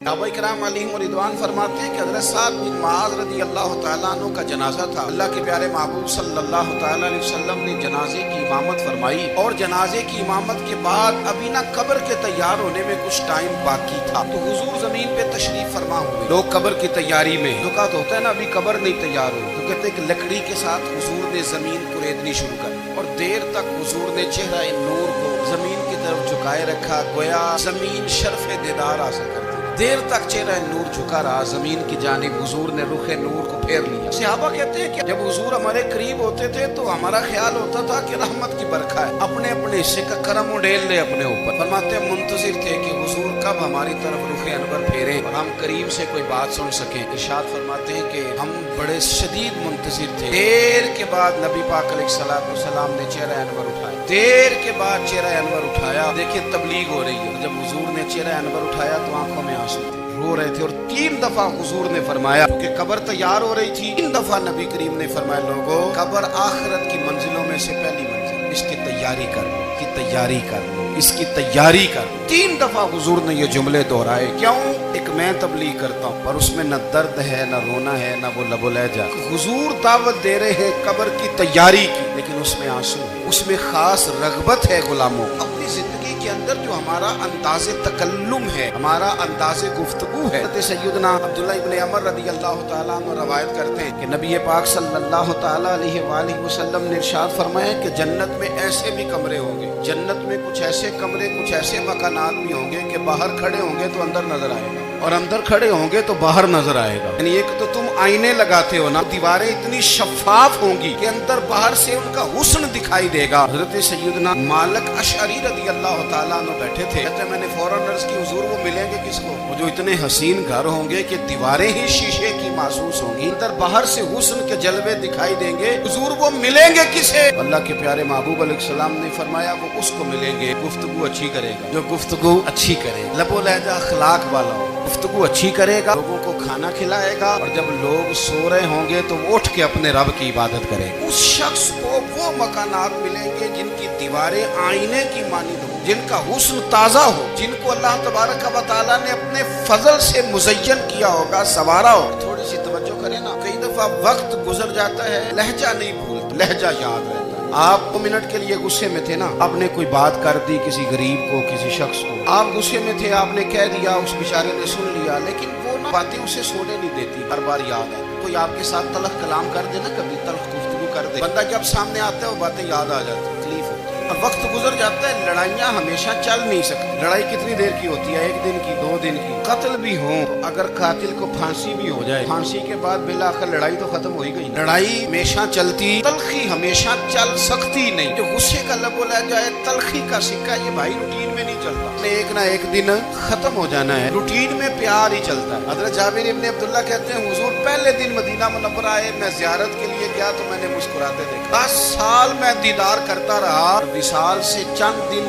सहाबा इकराम अलैहिम रिदवान फरमाते हैं कि हज़रत साद बिन मुआज़ रज़ी अल्लाह तआला अन्हु का जनाजा था। अल्लाह के प्यारे महबूब सल्लल्लाहु तआला अलैहि वसल्लम ने जनाजे की इमामत फरमाई और जनाजे की इमामत के बाद अभी ना कब्र के तैयार होने में कुछ टाइम बाकी था, तो हुजूर जमीन पे तशरीफ फरमा हुए। लोग कब्र की तैयारी में दुकात होता है ना, अभी कब्र नहीं तैयार हुई, तो कहते हैं लकड़ी के साथ हुजूर ने जमीन कुरेदनी शुरू कर और देर तक हुजूर ने चेहरा नूर को जमीन की तरफ झुकाए रखा, गोया जमीन शर्फ दीदार हासिल कर दी। देर तक चेहरा नूर झुका रहा जमीन की जानिब, हुजूर ने रुखे नूर को फेर लिया। सहाबा कहते हैं कि जब हुजूर हमारे करीब होते थे तो हमारा ख्याल होता था कि रहमत की बरखा है, अपने अपने हिस्से का करम उड़ेल ले अपने ऊपर। फरमाते हैं मुंतजिर थे कि हुजूर कब हमारी तरफ रुखे अनवर फेरे और हम करीब से कोई बात सुन सके। इरशाद फरमाते हैं कि हम बड़े शदीद मुंतजिर थे। देर के बाद नबी पाक अलैहिस्सलाम ने चेहरा अनवर उठाया, देर के बाद चेहरा अनवर उठाया। देखिए तबलीग हो रही है, जब हुजूर ने चेहरा अनवर उठाया तो आंखों में आंसू थे, रो रहे थे। और 3 दफा हुजूर ने फरमाया, क्योंकि कब्र तैयार हो रही थी, 3 दफा नबी करीम ने फरमाया, लोगों कब्र आखिरत की मंजिलों में से पहली मंजिल, इसकी तैयारी कर लो, इसकी तैयारी कर लो, इसकी तैयारी कर लो। 3 दफा हुजूर ने ये जुमले दोहराए। क्यों? एक मैं तबलीग करता हूँ पर उसमें न दर्द है, न रोना है, न वो लबो लहजा। हुजूर दावत दे रहे हैं कब्र की तैयारी की, लेकिन उसमें आंसू है, उसमें खास रगबत है गुलामों। अपनी जिंदगी के अंदर जो हमारा अंदाज़े तकल्लुम है, हमारा अंदाज़े गुफ्तगू है, सैयदना अब्दुल्लाह इब्न अमर रज़ी अल्लाह तआला अन्हु रवायत करते हैं कि नबी पाक सल्लल्लाहु तआला अलैहि वसल्लम ने इरशाद फरमाया कि जन्नत में ऐसे भी कमरे होंगे, जन्नत में कुछ ऐसे कमरे, कुछ ऐसे मकानात भी होंगे कि बाहर खड़े होंगे तो अंदर नजर आएगा और अंदर खड़े होंगे तो बाहर नजर आएगा। यानी एक तो तुम आईने लगाते हो ना, दीवारें इतनी शफाफ होंगी कि अंदर बाहर से उनका हुस्न दिखाई देगा। हज़रत सैयदना मालिक अशअरी रज़ी अल्लाह तआला अन्हु बैठे थे, कहते मैंने फौरन अर्ज़ की हुजूर वो मिलेंगे किसको? वो जो इतने हसीन घर होंगे कि दीवारें ही शीशे की महसूस होंगी, अंदर बाहर से हुस्न के जलवे दिखाई देंगे, हुजूर वो मिलेंगे किसे? अल्लाह के प्यारे महबूब अलैहिस्सलाम ने फरमाया वो उसको मिलेंगे गुफ्तगू अच्छी करेगा, जो गुफ्तगू अच्छी करे, लबो लहजा अखलाक वाला हो, गुफ्तगू अच्छी करेगा, लोगों को खाना खिलाएगा, और जब लोग सो रहे होंगे तो वो उठ के अपने रब की इबादत करेगा। उस शख्स को वो मकानात मिलेंगे जिनकी दीवारें आईने की मानिंद हो, जिनका हुस्न ताज़ा हो, जिनको अल्लाह तबारक व तआला ने अपने फजल से मुज़य्यन किया होगा, संवारा हो। थोड़ी सी तवज्जो करें ना, कई दफा वक्त गुजर जाता है, लहजा नहीं भूलता, लहजा याद रहता है। आप 2 मिनट के लिए गुस्से में थे ना, आपने कोई बात कर दी किसी गरीब को, किसी शख्स को, आप गुस्से में थे, आपने कह दिया, उस बेचारे ने सुन लिया, लेकिन वो ना बातें उसे सोने नहीं देती, हर बार याद है। कोई आपके साथ तलख कलाम कर दे ना, कभी तलख गुफ्तगू कर दे, बंदा जब सामने आता है वो बातें याद आ जाती, तकलीफ होती है। और वक्त गुजर जाता है, लड़ाइयाँ हमेशा चल नहीं सकती। लड़ाई कितनी देर की होती है? 1 दिन की, 2 दिन की। कत्ल भी हो तो अगर कातिल को फांसी भी हो जाए, फांसी के बाद बिलाखिर लड़ाई तो खत्म हो ही गई। लड़ाई हमेशा चलती, तलखी हमेशा चल सकती नहीं। जो गुस्से का लब बोला जाए, तलखी का सिक्का, ये भाई रूटीन में नहीं चलता, एक ना एक दिन खत्म हो जाना है। रूटीन में प्यार ही चलता है। हज़रत जाबिर इब्न अब्दुल्लाह कहते हैं हुजूर पहले दिन मदीना मुनव्वरा आए, मैं ज़ियारत के लिए गया तो मैंने मुस्कुराते देखा। 10 साल मैं दीदार करता रहा, विसाल से चंद दिन